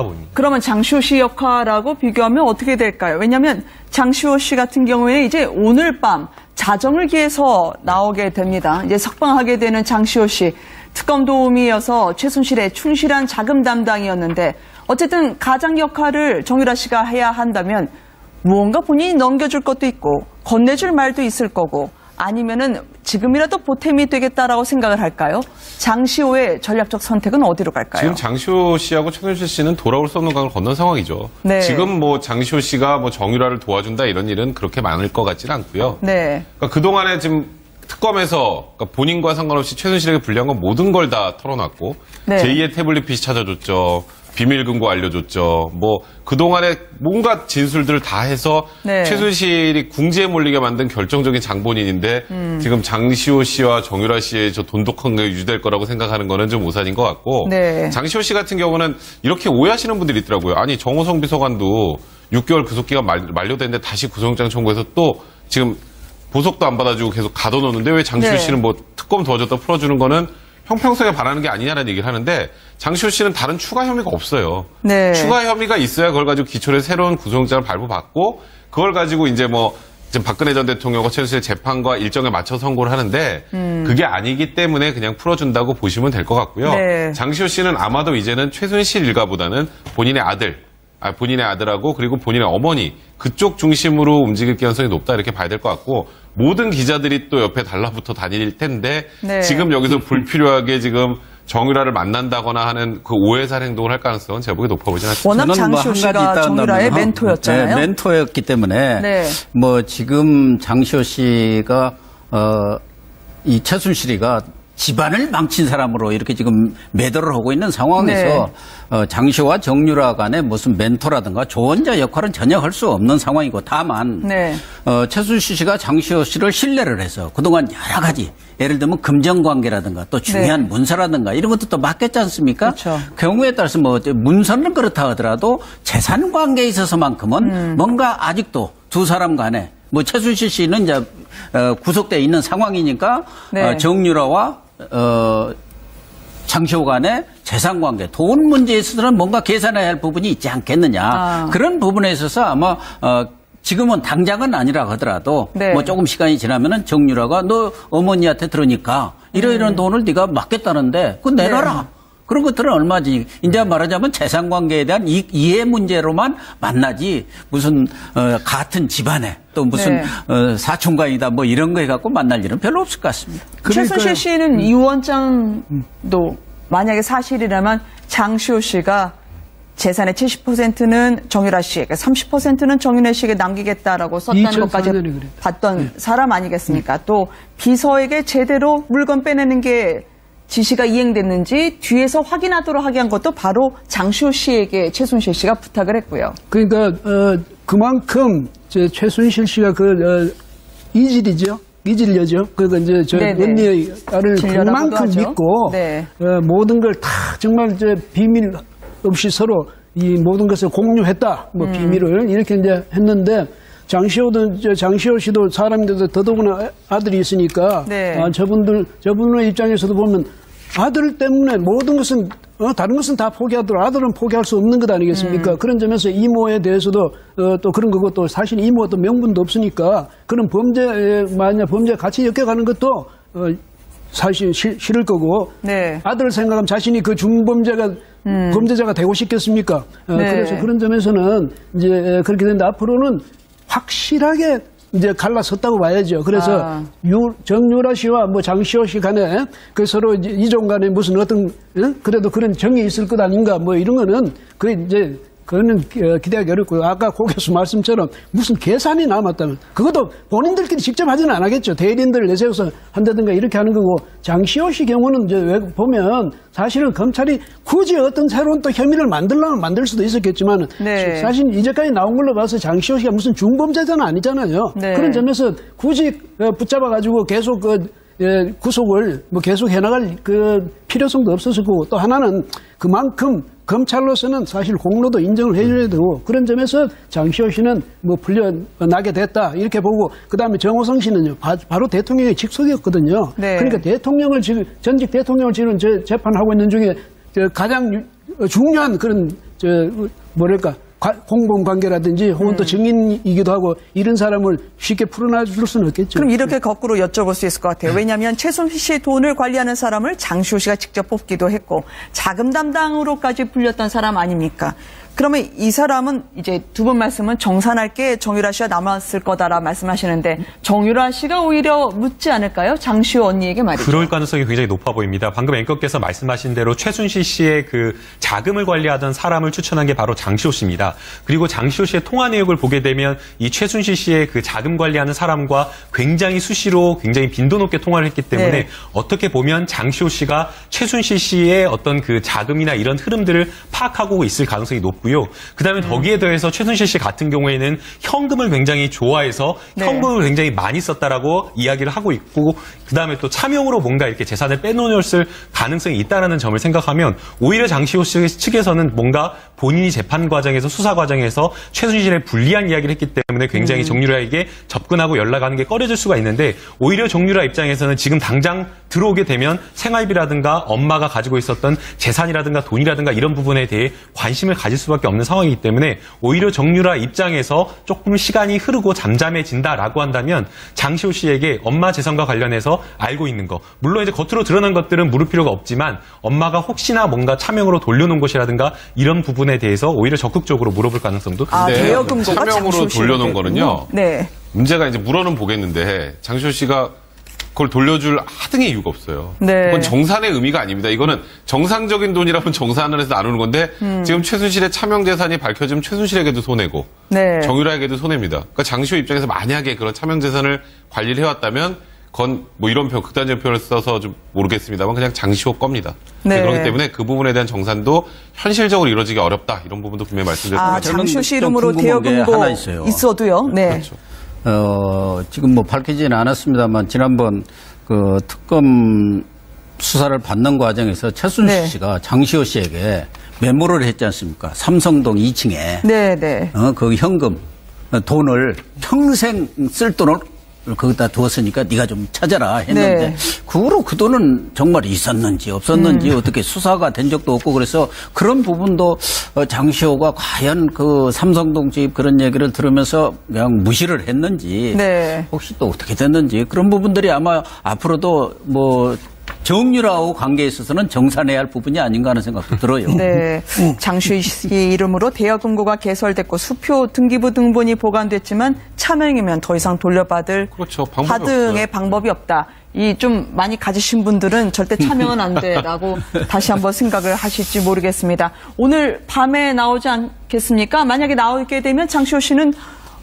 보입니다. 그러면 장시호 씨 역할하고 비교하면 어떻게 될까요? 왜냐하면 장시호 씨 같은 경우에는 이제 오늘 밤 자정을 기해서 나오게 됩니다. 이제 석방하게 되는 장시호 씨, 특검 도우미여서 최순실의 충실한 자금 담당이었는데 어쨌든 가장 역할을 정유라 씨가 해야 한다면 무언가 본인이 넘겨줄 것도 있고 건네줄 말도 있을 거고 아니면은 지금이라도 보탬이 되겠다라고 생각을 할까요? 장시호의 전략적 선택은 어디로 갈까요? 지금 장시호 씨하고 최순실 씨는 돌아올 수 없는 강을 건넌 상황이죠. 네. 지금 뭐 장시호 씨가 뭐 정유라를 도와준다 이런 일은 그렇게 많을 것 같지는 않고요. 네. 그러니까 그동안에 지금 특검에서 그러니까 본인과 상관없이 최순실에게 불리한 건 모든 걸 다 털어놨고 네. 제2의 태블릿 PC 찾아줬죠. 비밀 금고 알려줬죠. 뭐 그동안에 뭔가 진술들을 다 해서 네. 최순실이 궁지에 몰리게 만든 결정적인 장본인인데 지금 장시호 씨와 정유라 씨의 저 돈독한 게 유지될 거라고 생각하는 거는 좀 오산인 것 같고 네. 장시호 씨 같은 경우는 이렇게 오해하시는 분들이 있더라고요. 아니 정호성 비서관도 6개월 구속기간 만료됐는데 다시 구속영장 청구해서 또 지금 보석도 안 받아주고 계속 가둬놓는데 왜 장시호 네. 씨는 뭐 특검 도와줬다 풀어주는 거는 형평성에 반하는 게 아니냐라는 얘기를 하는데 장시호 씨는 다른 추가 혐의가 없어요. 네. 추가 혐의가 있어야 그걸 가지고 기초로 새로운 구속영장을 발부받고 그걸 가지고 이제 뭐 지금 박근혜 전 대통령과 최순실 재판과 일정에 맞춰 선고를 하는데 그게 아니기 때문에 그냥 풀어준다고 보시면 될 것 같고요. 네. 장시호 씨는 아마도 이제는 최순실 일가보다는 본인의 아들하고 그리고 본인의 어머니 그쪽 중심으로 움직일 가능성이 높다 이렇게 봐야 될 것 같고 모든 기자들이 또 옆에 달라붙어 다닐 텐데 네. 지금 여기서 불필요하게 지금 정유라를 만난다거나 하는 그 오해살 행동을 할 가능성은 제가 보기에 높아 보진 않습니다. 워낙 저는 뭐 장시호 한 씨가 가지 정유라의 있다면, 멘토였잖아요. 네, 멘토였기 때문에 네. 뭐 지금 장시호 씨가 이 최순실이가 집안을 망친 사람으로 이렇게 지금 매도를 하고 있는 상황에서 장시호와 정유라 간의 무슨 멘토라든가 조언자 역할은 전혀 할 수 없는 상황이고 다만 네. 최순실 씨가 장시호 씨를 신뢰를 해서 그동안 여러 가지 예를 들면 금전관계라든가 또 중요한 네. 문서라든가 이런 것도 또 맡겼지 않습니까? 그렇죠. 경우에 따라서 뭐 문서는 그렇다 하더라도 재산 관계에 있어서만큼은 뭔가 아직도 두 사람 간에 뭐 최순실 씨는 이제 구속돼 있는 상황이니까 네. 정유라와 장시호 간의 재산 관계, 돈 문제에 있어서는 뭔가 계산해야 할 부분이 있지 않겠느냐. 그런 부분에 있어서 아마 지금은 당장은 아니라 하더라도 네. 뭐 조금 시간이 지나면은 정유라가 너 어머니한테 들으니까 이런 돈을 네가 맡겠다는데 그거 내놔라. 네. 그런 것들은 얼마지. 이제 말하자면 재산 관계에 대한 이해 문제로만 만나지 무슨 같은 집안에 또 무슨 네. 사촌간이다 뭐 이런 거 해갖고 만날 일은 별로 없을 것 같습니다. 최순실 씨는 이 원장도 만약에 사실이라면 장시호 씨가 재산의 70%는 정유라 씨에게 30%는 정윤회 씨에게 남기겠다라고 썼다는 것까지 2004년에 그랬다. 봤던 사람 아니겠습니까? 또 비서에게 제대로 물건 빼내는 게 지시가 이행됐는지 뒤에서 확인하도록 하게 한 것도 바로 장시호 씨에게 최순실 씨가 부탁을 했고요. 그러니까 그만큼 최순실 씨가 이질이죠. 이질녀죠. 그러니까 이제 저 네네. 언니의 딸을 진료라고도 그만큼 하죠. 믿고 네. 모든 걸 다 정말 비밀 없이 서로 이 모든 것을 공유했다. 뭐 비밀을 이렇게 이제 했는데 장시호 씨도 사람인데도 더더구나 아들이 있으니까 네. 저분의 입장에서도 보면 아들 때문에 모든 것은 다른 것은 다 포기하더라도 아들은 포기할 수 없는 것 아니겠습니까? 그런 점에서 이모에 대해서도 또 그런 거고 또 사실 이모가 또 명분도 없으니까 그런 만약 범죄에 같이 엮여가는 것도 사실 싫을 거고 네. 아들을 생각하면 자신이 그 범죄자가 되고 싶겠습니까? 네. 그래서 그런 점에서는 이제 그렇게 되는데 앞으로는 확실하게 이제 갈라섰다고 봐야죠. 그래서 정유라 씨와 뭐 장시호 씨 간에 그 서로 이종 간에 무슨 어떤 그래도 그런 정이 있을 것 아닌가 뭐 이런 거는 그거는 기대하기 어렵고요. 아까 고 교수 말씀처럼 무슨 계산이 남았다면 그것도 본인들끼리 직접 하지는 않겠죠. 대리인들을 내세워서 한다든가 이렇게 하는 거고 장시호 씨 경우는 이제 왜 보면 사실은 검찰이 굳이 어떤 새로운 또 혐의를 만들려면 만들 수도 있었겠지만 네. 사실 이제까지 나온 걸로 봐서 장시호 씨가 무슨 중범죄자는 아니잖아요. 네. 그런 점에서 굳이 붙잡아가지고 계속 구속을 뭐 계속 해나갈 필요성도 없었을 거고 또 하나는 그만큼 검찰로서는 사실 공로도 인정을 해줘야 되고 그런 점에서 장시호 씨는 뭐 풀려나게 됐다 이렇게 보고 그다음에 정호성 씨는요 바로 대통령의 직속이었거든요. 네. 그러니까 전직 대통령을 지금 재판하고 있는 중에 가장 중요한 그런 뭐랄까 공범관계라든지 혹은 또 증인이기도 하고 이런 사람을 쉽게 풀어놔줄 수는 없겠죠. 그럼 이렇게 거꾸로 여쭤볼 수 있을 것 같아요. 왜냐하면 최순실 씨의 돈을 관리하는 사람을 장시호 씨가 직접 뽑기도 했고 자금 담당으로까지 불렸던 사람 아닙니까? 그러면 이 사람은 이제 두 분 말씀은 정산할 게 정유라 씨가 남았을 거다라 말씀하시는데 정유라 씨가 오히려 묻지 않을까요? 장시호 언니에게 말이죠. 그럴 가능성이 굉장히 높아 보입니다. 방금 앵커께서 말씀하신 대로 최순실 씨의 그 자금을 관리하던 사람을 추천한 게 바로 장시호 씨입니다. 그리고 장시호 씨의 통화 내역을 보게 되면 이 최순실 씨의 그 자금 관리하는 사람과 굉장히 수시로 굉장히 빈도 높게 통화를 했기 때문에 네. 어떻게 보면 장시호 씨가 최순실 씨의 어떤 그 자금이나 이런 흐름들을 파악하고 있을 가능성이 높고요. 그다음에 거기에 더해서 최순실 씨 같은 경우에는 현금을 굉장히 좋아해서 네. 현금을 굉장히 많이 썼다라고 이야기를 하고 있고 그다음에 또 차명으로 뭔가 이렇게 재산을 빼놓았을 가능성이 있다라는 점을 생각하면 오히려 장시호 씨 측에서는 뭔가 본인이 재판 과정에서 수사 과정에서 최순실에 불리한 이야기를 했기 때문에 굉장히 정유라에게 접근하고 연락하는 게 꺼려질 수가 있는데 오히려 정유라 입장에서는 지금 당장 들어오게 되면 생활비라든가 엄마가 가지고 있었던 재산이라든가 돈이라든가 이런 부분에 대해 관심을 가질 수밖에 없는 상황이기 때문에 오히려 정유라 입장에서 조금 시간이 흐르고 잠잠해진다라고 한다면 장시호 씨에게 엄마 재산과 관련해서 알고 있는 거 물론 이제 겉으로 드러난 것들은 물을 필요가 없지만 엄마가 혹시나 뭔가 차명으로 돌려놓은 것이라든가 이런 부분에 대해서 오히려 적극적으로 물어볼 가능성도 아, 네, 대여금고가 차명으로 장시호 씨에게 돌려놓은 거는요. 네. 문제가 이제 물어는 보겠는데 장시호 씨가 그걸 돌려줄 하등의 이유가 없어요. 네. 그건 정산의 의미가 아닙니다. 이거는 정상적인 돈이라면 정산을 해서 나누는 건데 지금 최순실의 차명 재산이 밝혀지면 최순실에게도 손해고 네. 정유라에게도 손해입니다. 그러니까 장시호 입장에서 만약에 그런 차명 재산을 관리를 해왔다면 그건 뭐 이런 극단적인 표현을 써서 좀 모르겠습니다만 그냥 장시호 겁니다. 네. 그렇기 때문에 그 부분에 대한 정산도 현실적으로 이루어지기 어렵다. 이런 부분도 분명히 말씀드렸습니다. 아, 장시호 씨 좀 이름으로 궁금한 게 대여금고 하나 있어요. 있어도요. 네. 그렇죠. 지금 뭐 밝혀지지는 않았습니다만 지난번 그 특검 수사를 받는 과정에서 최순실 네. 씨가 장시호 씨에게 메모를 했지 않습니까? 삼성동 2층에 네, 네. 그 현금 돈을 평생 쓸 돈을 거기다 두었으니까 네가 좀 찾아라 했는데 네. 그 후로 그 돈은 정말 있었는지 없었는지 어떻게 수사가 된 적도 없고 그래서 그런 부분도 장시호가 과연 그 삼성동 집 그런 얘기를 들으면서 그냥 무시를 했는지 네. 혹시 또 어떻게 됐는지 그런 부분들이 아마 앞으로도 뭐 정유라하고 관계에 있어서는 정산해야 할 부분이 아닌가 하는 생각도 들어요. 네. 장시호 씨 이름으로 대여금고가 개설됐고 수표 등기부 등본이 보관됐지만 차명이면 더 이상 돌려받을 그렇죠. 방법이 하등의 없어요. 방법이 없다. 이 좀 많이 가지신 분들은 절대 차명은 안 돼라고 다시 한번 생각을 하실지 모르겠습니다. 오늘 밤에 나오지 않겠습니까? 만약에 나오게 되면 장시호 씨는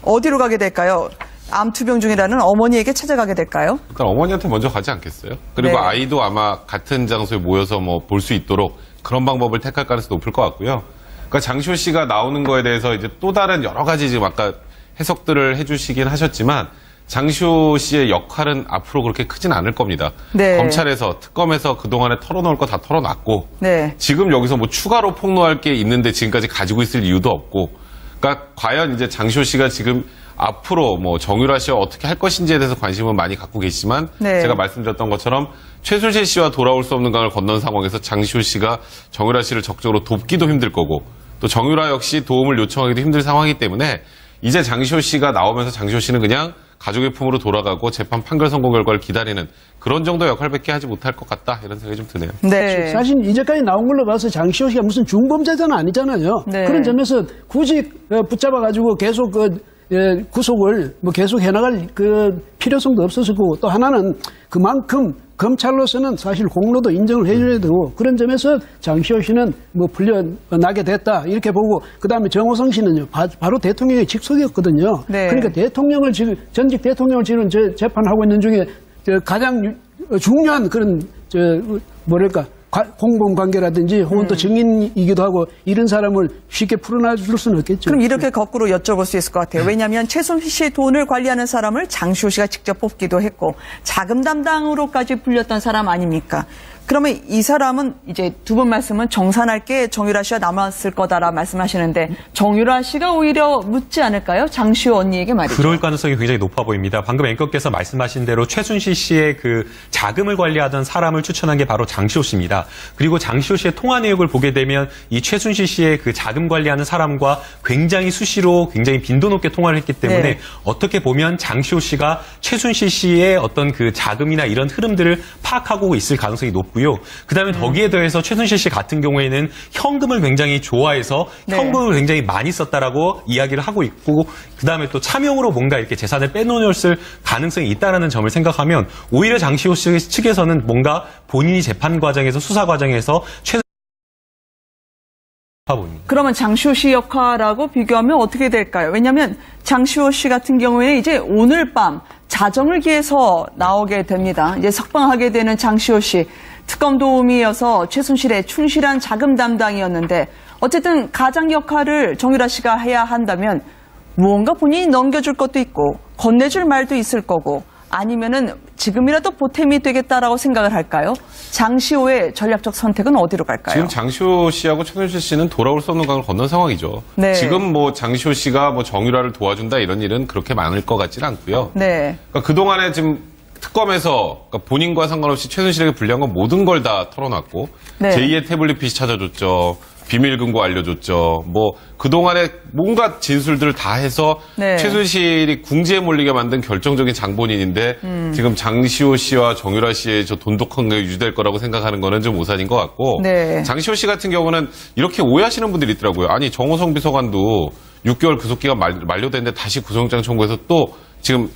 어디로 가게 될까요? 암투병 중이라는 어머니에게 찾아가게 될까요? 일단 어머니한테 먼저 가지 않겠어요? 그리고 네. 아이도 아마 같은 장소에 모여서 뭐 볼 수 있도록 그런 방법을 택할 가능성이 높을 것 같고요. 그러니까 장시호 씨가 나오는 거에 대해서 이제 또 다른 여러 가지 지금 아까 해석들을 해주시긴 하셨지만 장시호 씨의 역할은 앞으로 그렇게 크진 않을 겁니다. 네. 검찰에서 특검에서 그동안에 털어놓을 거 다 털어놨고 네. 지금 여기서 뭐 추가로 폭로할 게 있는데 지금까지 가지고 있을 이유도 없고 그러니까 과연 이제 장시호 씨가 지금 앞으로 뭐 정유라 씨와 어떻게 할 것인지에 대해서 관심은 많이 갖고 계시지만 네. 제가 말씀드렸던 것처럼 최순실 씨와 돌아올 수 없는 강을 건넌 상황에서 장시호 씨가 정유라 씨를 적극적으로 돕기도 힘들 거고 또 정유라 역시 도움을 요청하기도 힘들 상황이기 때문에 이제 장시호 씨가 나오면서 장시호 씨는 그냥 가족의 품으로 돌아가고 재판 판결 선고 결과를 기다리는 그런 정도 역할밖에 하지 못할 것 같다 이런 생각이 좀 드네요. 네. 사실 이제까지 나온 걸로 봐서 장시호 씨가 무슨 중범죄자는 아니잖아요. 네. 그런 점에서 굳이 붙잡아가지고 계속 구속을 뭐 계속 해나갈 그 필요성도 없었을 거고 또 하나는 그만큼 검찰로서는 사실 공로도 인정을 해줘야 되고 그런 점에서 장시호 씨는 뭐 풀려나게 됐다 이렇게 보고 그다음에 정호성 씨는요 바로 대통령의 직속이었거든요. 네. 그러니까 대통령을 지금 전직 대통령을 지금 재판하고 있는 중에 가장 중요한 그런 뭐랄까 공범관계라든지 혹은 또 증인이기도 하고 이런 사람을 쉽게 풀어놔줄 수는 없겠죠. 그럼 이렇게 거꾸로 여쭤볼 수 있을 것 같아요. 왜냐하면 최순실 씨의 돈을 관리하는 사람을 장시호 씨가 직접 뽑기도 했고 자금 담당으로까지 불렸던 사람 아닙니까? 그러면 이 사람은 이제 두 분 말씀은 정산할 게 정유라 씨가 남았을 거다라 말씀하시는데 정유라 씨가 오히려 묻지 않을까요? 장시호 언니에게 말이죠. 그럴 가능성이 굉장히 높아 보입니다. 방금 앵커께서 말씀하신 대로 최순실 씨의 그 자금을 관리하던 사람을 추천한 게 바로 장시호 씨입니다. 그리고 장시호 씨의 통화 내역을 보게 되면 이 최순실 씨의 그 자금 관리하는 사람과 굉장히 수시로 굉장히 빈도 높게 통화를 했기 때문에 네. 어떻게 보면 장시호 씨가 최순실 씨의 어떤 그 자금이나 이런 흐름들을 파악하고 있을 가능성이 높고요. 그다음에 거기에 더해서 최순실 씨 같은 경우에는 현금을 굉장히 좋아해서 네. 현금을 굉장히 많이 썼다라고 이야기를 하고 있고 그다음에 또 차명으로 뭔가 이렇게 재산을 빼놓을 가능성이 있다라는 점을 생각하면 오히려 장시호 씨 측에서는 뭔가 본인이 재판 과정에서 수사 과정에서 보입니다. 그러면 장시호 씨 역할하고 비교하면 어떻게 될까요? 왜냐하면 장시호 씨 같은 경우에는 이제 오늘 밤 자정을 기해서 나오게 됩니다. 이제 석방하게 되는 장시호 씨 특검 도우미여서 최순실의 충실한 자금 담당이었는데 어쨌든 가장 역할을 정유라 씨가 해야 한다면 무언가 본인이 넘겨줄 것도 있고 건네줄 말도 있을 거고 아니면은 지금이라도 보탬이 되겠다라고 생각을 할까요? 장시호의 전략적 선택은 어디로 갈까요? 지금 장시호 씨하고 최순실 씨는 돌아올 수 없는 강을 건넌 상황이죠. 네. 지금 뭐 장시호 씨가 뭐 정유라를 도와준다 이런 일은 그렇게 많을 것 같지는 않고요. 네. 그러니까 그동안에 지금 특검에서 그러니까 본인과 상관없이 최순실에게 불리한 건 모든 걸 다 털어놨고 네. 제2의 태블릿 PC 찾아줬죠. 비밀 금고 알려줬죠. 뭐 그동안에 뭔가 진술들을 다 해서 네. 최순실이 궁지에 몰리게 만든 결정적인 장본인인데 지금 장시호 씨와 정유라 씨의 저 돈독한 게 유지될 거라고 생각하는 거는 좀 오산인 것 같고 네. 장시호 씨 같은 경우는 이렇게 오해하시는 분들이 있더라고요. 아니 정호성 비서관도 6개월 구속기간 만료됐는데 다시 구속영장 청구해서 또 지금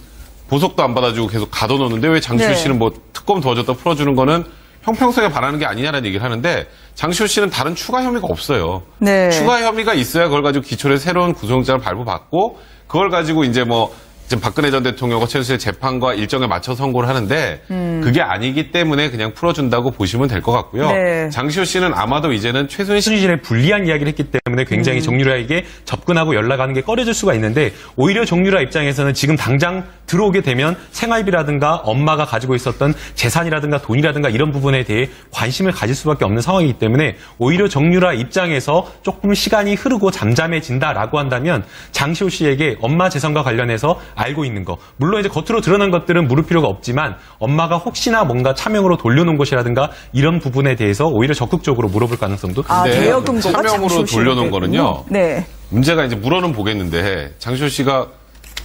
보석도 안 받아주고 계속 가둬놓는데 왜 장시호 네. 씨는 뭐 특검 도와줬다 풀어주는 거는 형평성에 반하는 게 아니냐라는 얘기를 하는데 장시호 씨는 다른 추가 혐의가 없어요. 네. 추가 혐의가 있어야 그걸 가지고 기초로 새로운 구속영장을 발부받고 그걸 가지고 이제 뭐 지금 박근혜 전 대통령과 최순실 재판과 일정에 맞춰 선고를 하는데 그게 아니기 때문에 그냥 풀어준다고 보시면 될 것 같고요. 네. 장시호 씨는 아마도 이제는 최순실에 불리한 이야기를 했기 때문에 굉장히 정유라에게 접근하고 연락하는 게 꺼려질 수가 있는데 오히려 정유라 입장에서는 지금 당장 들어오게 되면 생활비라든가 엄마가 가지고 있었던 재산이라든가 돈이라든가 이런 부분에 대해 관심을 가질 수밖에 없는 상황이기 때문에 오히려 정유라 입장에서 조금 시간이 흐르고 잠잠해진다라고 한다면 장시호 씨에게 엄마 재산과 관련해서 알고 있는 거 물론 이제 겉으로 드러난 것들은 물을 필요가 없지만 엄마가 혹시나 뭔가 차명으로 돌려놓은 것이라든가 이런 부분에 대해서 오히려 적극적으로 물어볼 가능성도 근데 대여금고가 차명으로 장시호 씨로 돌려놓은 됐군요. 거는요. 네. 문제가 이제 물어는 보겠는데 장시호 씨가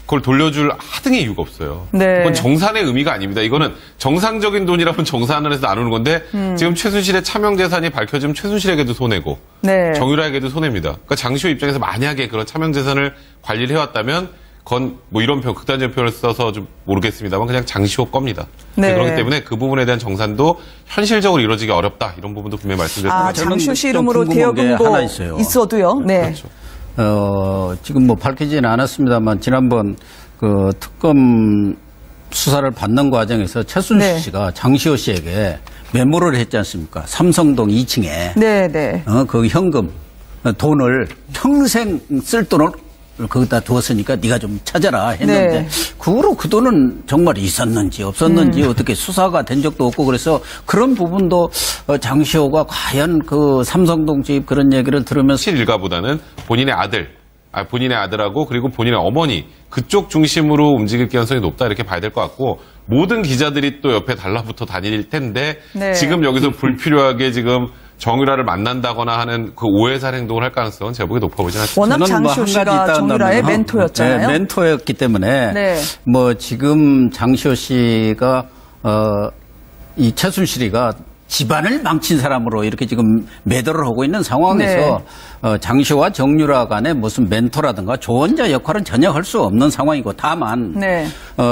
그걸 돌려줄 하등의 이유가 없어요. 네. 그건 정산의 의미가 아닙니다. 이거는 정상적인 돈이라면 정산을 해서 나누는 건데 지금 최순실의 차명 재산이 밝혀지면 최순실에게도 손해고 네. 정유라에게도 손해입니다. 그러니까 장시호 입장에서 만약에 그런 차명 재산을 관리를 해왔다면 건 뭐 이런 극단적인 표현을 써서 좀 모르겠습니다만 그냥 장시호 겁니다. 네. 그렇기 때문에 그 부분에 대한 정산도 현실적으로 이루어지기 어렵다. 이런 부분도 분명히 말씀드렸습니다. 저는 장시호 씨 좀 이름으로 궁금한 게 대여금고 하나 있어요. 있어도요. 네. 그렇죠. 지금 뭐 밝히지는 않았습니다만 지난번 그 특검 수사를 받는 과정에서 최순실 네. 씨가 장시호 씨에게 메모를 했지 않습니까? 삼성동 2층에 네, 네. 그 현금 돈을 평생 쓸 돈을 거기다 두었으니까 네가 좀 찾아라 했는데 네. 그 후로 그 돈은 정말 있었는지 없었는지 어떻게 수사가 된 적도 없고 그래서 그런 부분도 장시호가 과연 그 삼성동 집 그런 얘기를 들으면서 실 일가보다는 본인의 본인의 아들하고 그리고 본인의 어머니 그쪽 중심으로 움직일 가능성이 높다 이렇게 봐야 될 것 같고 모든 기자들이 또 옆에 달라붙어 다닐 텐데 네. 지금 여기서 불필요하게 지금 정유라를 만난다거나 하는 그 오해살 행동을 할 가능성은 제가 보기에 높아 보진 않습니다. 워낙 저는 뭐 장시호 한 가지 씨가 있다 정유라의 한다면, 멘토였잖아요. 네, 멘토였기 때문에 네. 뭐 지금 장시호 씨가 이 최순실이가 집안을 망친 사람으로 이렇게 지금 매도를 하고 있는 상황에서 장시호와 정유라 간의 무슨 멘토라든가 조언자 역할은 전혀 할 수 없는 상황이고 다만 네.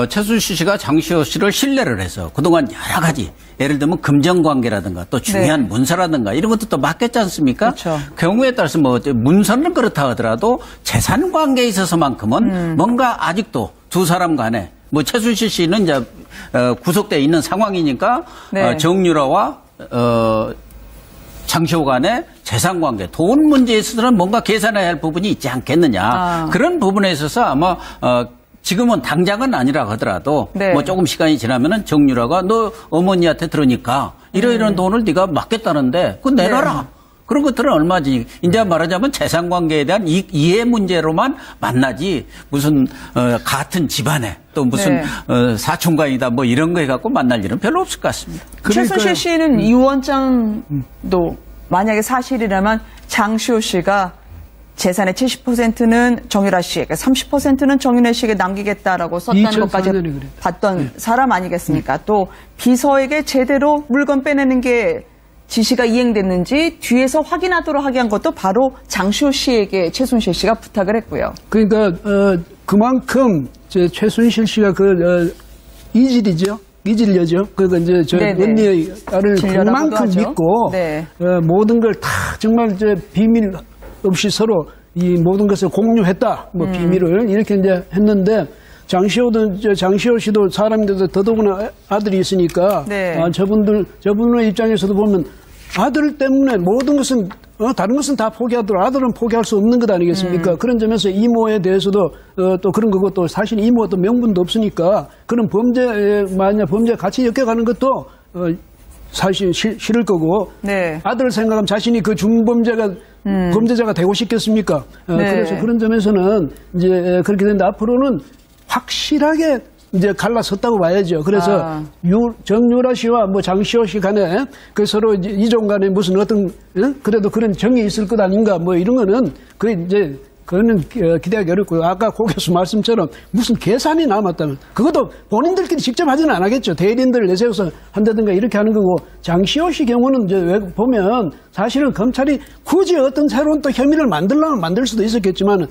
최순실 씨가 장시호 씨를 신뢰를 해서 그동안 여러 가지 예를 들면 금전관계라든가 또 중요한 네. 문서라든가 이런 것도 또 맡겼지 않습니까? 그렇죠. 경우에 따라서 뭐 문서는 그렇다 하더라도 재산 관계에 있어서만큼은 뭔가 아직도 두 사람 간에 뭐 최순실 씨는 이제 구속돼 있는 상황이니까 네. 정유라와 장시호 간의 재산 관계, 돈 문제에 있어서는 뭔가 계산해야 할 부분이 있지 않겠느냐. 그런 부분에 있어서 아마 지금은 당장은 아니라 하더라도 네. 뭐 조금 시간이 지나면은 정유라가 너 어머니한테 들으니까 이런 돈을 네가 맡겠다는데 그거 내놔라. 그런 것들은 얼마지. 이제 말하자면 재산관계에 대한 이해 문제로만 만나지 무슨 같은 집안에 또 무슨 사촌관이다 뭐 이런 거 해갖고 만날 일은 별로 없을 것 같습니다. 최순실 씨는 이 원장도 만약에 사실이라면 장시호 씨가 재산의 70%는 정유라 씨에게 30%는 정윤회 씨에게 남기겠다라고 썼다는 것까지 2004년에 그랬다. 봤던 사람 아니겠습니까? 또 비서에게 제대로 물건 빼내는 게 지시가 이행됐는지 뒤에서 확인하도록 하게 한 것도 바로 장시호 씨에게 최순실 씨가 부탁을 했고요. 그러니까 그만큼 최순실 씨가 이질이죠. 이질녀죠. 그러니까 이제 저 네네. 언니의 딸을 진료라고도 그만큼 하죠. 믿고 네. 모든 걸 다 정말 이제 비밀 없이 서로 이 모든 것을 공유했다. 뭐 비밀을 이렇게 이제 했는데 장시호 씨도 사람인데도 더더구나 아들이 있으니까 네. 저분의 입장에서도 보면 아들 때문에 모든 것은 다른 것은 다 포기하더라도 아들은 포기할 수 없는 것 아니겠습니까? 그런 점에서 이모에 대해서도 또 그런 거고 또 사실 이모도 명분도 없으니까 그런 만약 범죄에 같이 엮여가는 것도 사실 싫을 거고 네. 아들을 생각하면 자신이 그 중범죄가 범죄자가 되고 싶겠습니까? 네. 그래서 그런 점에서는 이제 그렇게 되는데 앞으로는 확실하게 이제 갈라섰다고 봐야죠. 그래서 정유라 씨와 뭐 장시호 씨 간에 그 서로 이제 이종 간에 무슨 어떤 그래도 그런 정이 있을 것 아닌가 뭐 이런 거는 그거는 기대하기 어렵고요. 아까 고 교수 말씀처럼 무슨 계산이 남았다면 그것도 본인들끼리 직접 하지는 않겠죠. 대리인들을 내세워서 한다든가 이렇게 하는 거고 장시호 씨 경우는 이제 왜 보면 사실은 검찰이 굳이 어떤 새로운 또 혐의를 만들려면 만들 수도 있었겠지만